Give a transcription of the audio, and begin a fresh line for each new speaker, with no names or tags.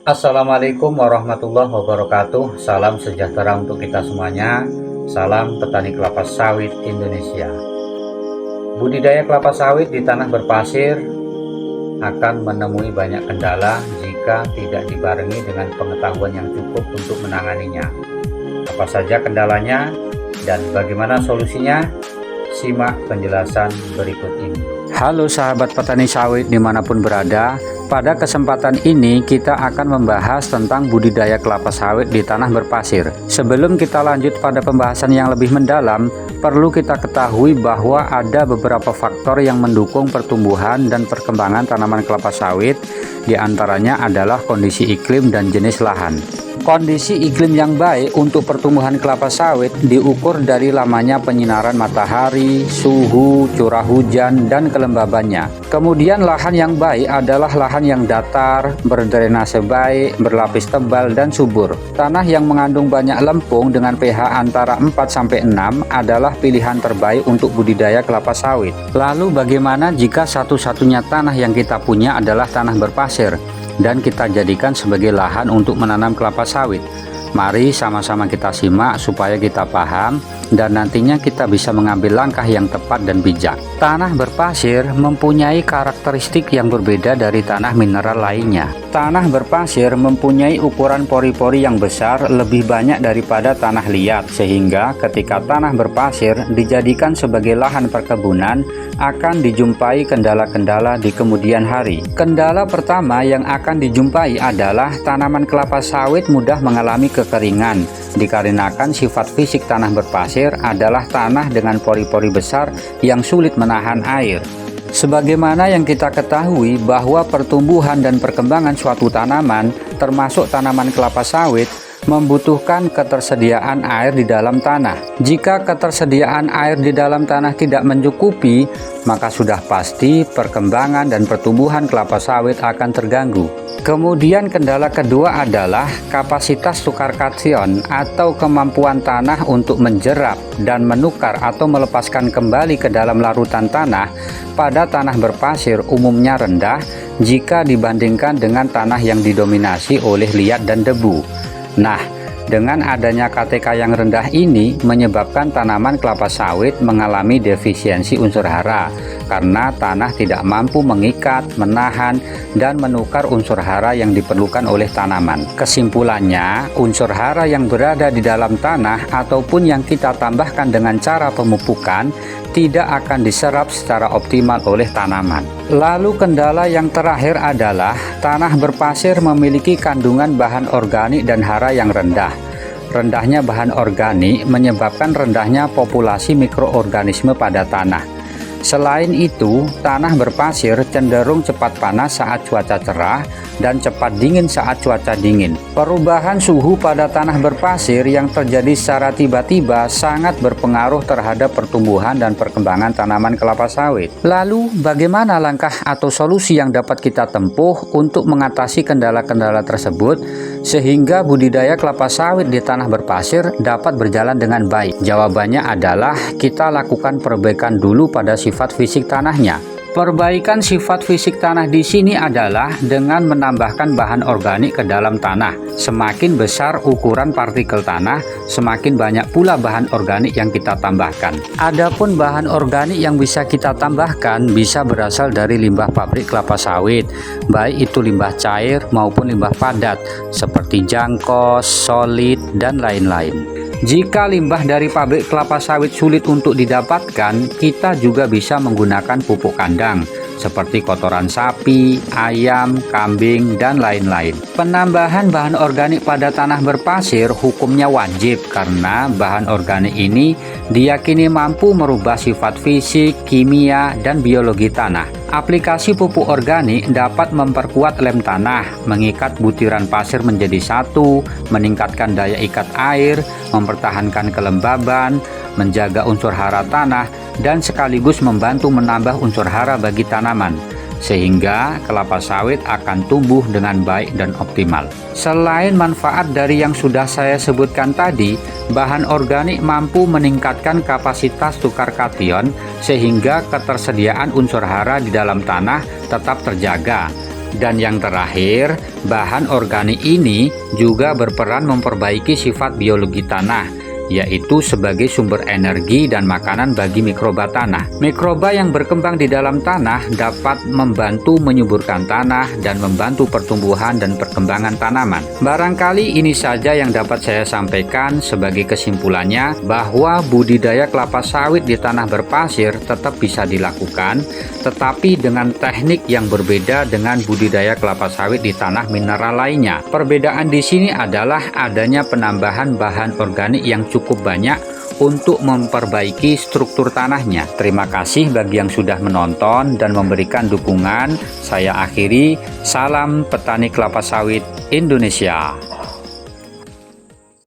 Assalamualaikum warahmatullahi wabarakatuh. Salam sejahtera untuk kita semuanya. Salam petani kelapa sawit Indonesia. Budidaya kelapa sawit di tanah berpasir akan menemui banyak kendala jika tidak dibarengi dengan pengetahuan yang cukup untuk menanganinya. Apa saja kendalanya dan bagaimana solusinya? Simak penjelasan berikut ini.
Halo sahabat petani sawit dimanapun berada. Pada kesempatan ini kita akan membahas tentang budidaya kelapa sawit di tanah berpasir. Sebelum kita lanjut pada pembahasan yang lebih mendalam, perlu kita ketahui bahwa ada beberapa faktor yang mendukung pertumbuhan dan perkembangan tanaman kelapa sawit. Di antaranya adalah kondisi iklim dan jenis lahan. Kondisi iklim yang baik untuk pertumbuhan kelapa sawit diukur dari lamanya penyinaran matahari, suhu, curah hujan, dan kelembabannya. Kemudian lahan yang baik adalah lahan yang datar, berdrainase baik, berlapis tebal, dan subur. Tanah yang mengandung banyak lempung dengan pH antara 4-6 adalah pilihan terbaik untuk budidaya kelapa sawit. Lalu bagaimana jika satu-satunya tanah yang kita punya adalah tanah berpasir dan kita jadikan sebagai lahan untuk menanam kelapa sawit? Mari sama-sama kita simak supaya kita paham dan nantinya kita bisa mengambil langkah yang tepat dan bijak. Tanah berpasir mempunyai karakteristik yang berbeda dari tanah mineral lainnya. Tanah berpasir mempunyai ukuran pori-pori yang besar lebih banyak daripada tanah liat, sehingga ketika tanah berpasir dijadikan sebagai lahan perkebunan akan dijumpai kendala-kendala di kemudian hari. Kendala pertama yang akan dijumpai adalah tanaman kelapa sawit mudah mengalami kekeringan, dikarenakan sifat fisik tanah berpasir adalah tanah dengan pori-pori besar yang sulit menahan air. Sebagaimana yang kita ketahui bahwa pertumbuhan dan perkembangan suatu tanaman, termasuk tanaman kelapa sawit, membutuhkan ketersediaan air di dalam tanah. Jika ketersediaan air di dalam tanah tidak mencukupi, maka sudah pasti perkembangan dan pertumbuhan kelapa sawit akan terganggu. Kemudian kendala kedua adalah kapasitas tukar kation atau kemampuan tanah untuk menjerap dan menukar atau melepaskan kembali ke dalam larutan tanah pada tanah berpasir umumnya rendah jika dibandingkan dengan tanah yang didominasi oleh liat dan debu. Nah, dengan adanya KTK yang rendah ini menyebabkan tanaman kelapa sawit mengalami defisiensi unsur hara karena tanah tidak mampu mengikat, menahan, dan menukar unsur hara yang diperlukan oleh tanaman. Kesimpulannya, unsur hara yang berada di dalam tanah ataupun yang kita tambahkan dengan cara pemupukan tidak akan diserap secara optimal oleh tanaman. Lalu kendala yang terakhir adalah tanah berpasir memiliki kandungan bahan organik dan hara yang rendah. Rendahnya bahan organik menyebabkan rendahnya populasi mikroorganisme pada tanah. Selain itu, tanah berpasir cenderung cepat panas saat cuaca cerah dan cepat dingin saat cuaca dingin. Perubahan suhu pada tanah berpasir yang terjadi secara tiba-tiba sangat berpengaruh terhadap pertumbuhan dan perkembangan tanaman kelapa sawit. Lalu, bagaimana langkah atau solusi yang dapat kita tempuh untuk mengatasi kendala-kendala tersebut sehingga budidaya kelapa sawit di tanah berpasir dapat berjalan dengan baik? Jawabannya adalah kita lakukan perbaikan dulu pada sifat fisik tanahnya. Perbaikan sifat fisik tanah di sini adalah dengan menambahkan bahan organik ke dalam tanah. Semakin besar ukuran partikel tanah, semakin banyak pula bahan organik yang kita tambahkan. Adapun bahan organik yang bisa kita tambahkan bisa berasal dari limbah pabrik kelapa sawit, baik itu limbah cair maupun limbah padat, seperti jangkos, solid, dan lain-lain. Jika limbah dari pabrik kelapa sawit sulit untuk didapatkan, kita juga bisa menggunakan pupuk kandang seperti kotoran sapi, ayam, kambing, dan lain-lain. Penambahan bahan organik pada tanah berpasir hukumnya wajib karena bahan organik ini diyakini mampu merubah sifat fisik, kimia, dan biologi tanah. Aplikasi pupuk organik dapat memperkuat lem tanah, mengikat butiran pasir menjadi satu, meningkatkan daya ikat air, mempertahankan kelembaban, menjaga unsur hara tanah, dan sekaligus membantu menambah unsur hara bagi tanaman, sehingga kelapa sawit akan tumbuh dengan baik dan optimal. Selain manfaat dari yang sudah saya sebutkan tadi, bahan organik mampu meningkatkan kapasitas tukar kation sehingga ketersediaan unsur hara di dalam tanah tetap terjaga. Dan yang terakhir, bahan organik ini juga berperan memperbaiki sifat biologi tanah, yaitu sebagai sumber energi dan makanan bagi mikroba tanah. Mikroba yang berkembang di dalam tanah dapat membantu menyuburkan tanah dan membantu pertumbuhan dan perkembangan tanaman. Barangkali ini saja yang dapat saya sampaikan sebagai kesimpulannya, bahwa budidaya kelapa sawit di tanah berpasir tetap bisa dilakukan, tetapi dengan teknik yang berbeda dengan budidaya kelapa sawit di tanah mineral lainnya. Perbedaan di sini adalah adanya penambahan bahan organik yang cukup banyak untuk memperbaiki struktur tanahnya. Terima kasih bagi yang sudah menonton dan memberikan dukungan. Saya akhiri, salam petani kelapa sawit Indonesia.